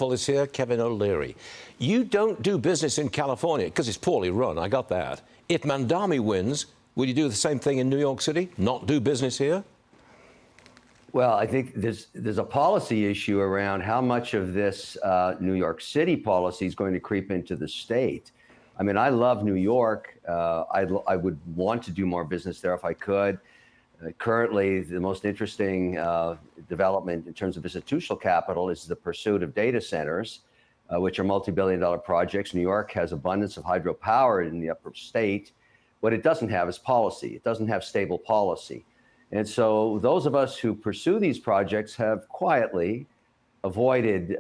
Is here, Kevin O'Leary. You don't do business in California because it's poorly run. I got that. If Mamdani wins, will you do the same thing in New York City? Not do business here? Well, I think there's a policy issue around how much of this New York City policy is going to creep into the state. I mean, I love New York. I would want to do more business there if I could. Currently, the most interesting development in terms of institutional capital is the pursuit of data centers, which are multi-billion-dollar projects. New York has abundance of hydropower in the upper state. What it doesn't have is policy. It doesn't have stable policy. And so those of us who pursue these projects have quietly avoided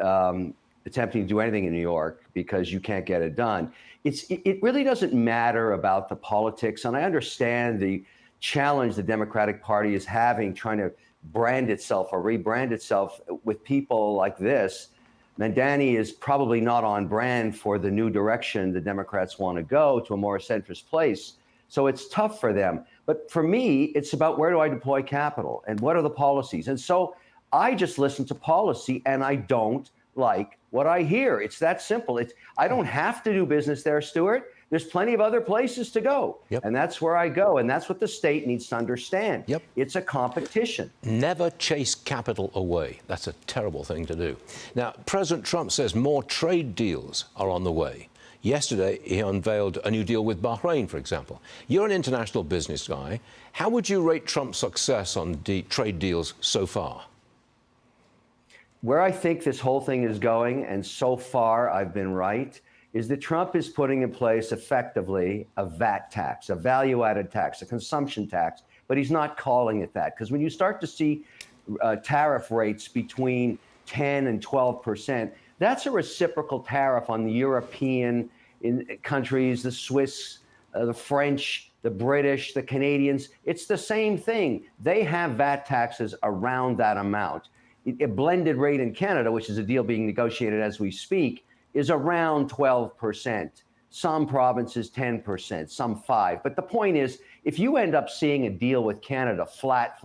attempting to do anything in New York because you can't get it done. It really doesn't matter about the politics, and I understand the challenge the Democratic Party is having trying to brand itself or rebrand itself with people like this. Mamdani is probably not on brand for the new direction the Democrats want to go, to a more centrist place. So it's tough for them. But for me, it's about where do I deploy capital and what are the policies? And so I just listen to policy and I don't like what I hear. It's that simple. I don't have to do business there, Stuart. There's plenty of other places to go. Yep. And that's where I go. And that's what the state needs to understand. Yep. It's a competition. Never chase capital away. That's a terrible thing to do. Now, President Trump says more trade deals are on the way. Yesterday, he unveiled a new deal with Bahrain, for example. You're an international business guy. How would you rate Trump's success on trade deals so far? Where I think this whole thing is going, and so far I've been right, is that Trump is putting in place effectively a VAT tax, a value-added tax, a consumption tax, but he's not calling it that. Because when you start to see tariff rates between 10 and 12%, that's a reciprocal tariff on the European countries, the Swiss, the French, the British, the Canadians. It's the same thing. They have VAT taxes around that amount. A blended rate in Canada, which is a deal being negotiated as we speak, is around 12%. Some provinces 10%, some 5%. But the point is, if you end up seeing a deal with Canada flat,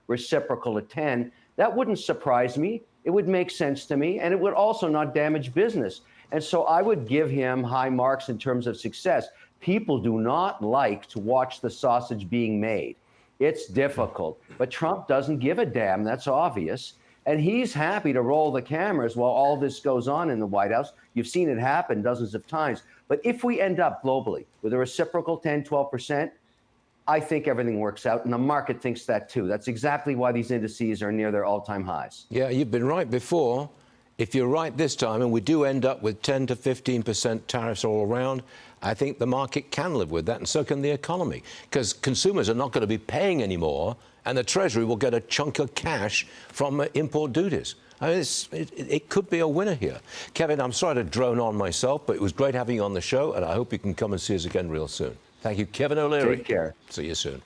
reciprocal at 10, that wouldn't surprise me. It would make sense to me, and it would also not damage business. And so I would give him high marks in terms of success. People do not like to watch the sausage being made. It's difficult, but Trump doesn't give a damn. That's obvious. And he's happy to roll the cameras while all this goes on in the White House. You've seen it happen dozens of times. But if we end up globally with a reciprocal 10, 12%, I think everything works out, and the market thinks that too. That's exactly why these indices are near their all-time highs. Yeah, you've been right before. If you're right this time, and we do end up with 10 to 15% tariffs all around, I think the market can live with that, and so can the economy, because consumers are not going to be paying anymore, and the Treasury will get a chunk of cash from import duties. I mean, it could be a winner here. Kevin, I'm sorry to drone on myself, but it was great having you on the show, and I hope you can come and see us again real soon. Thank you, Kevin O'Leary. Take care. See you soon.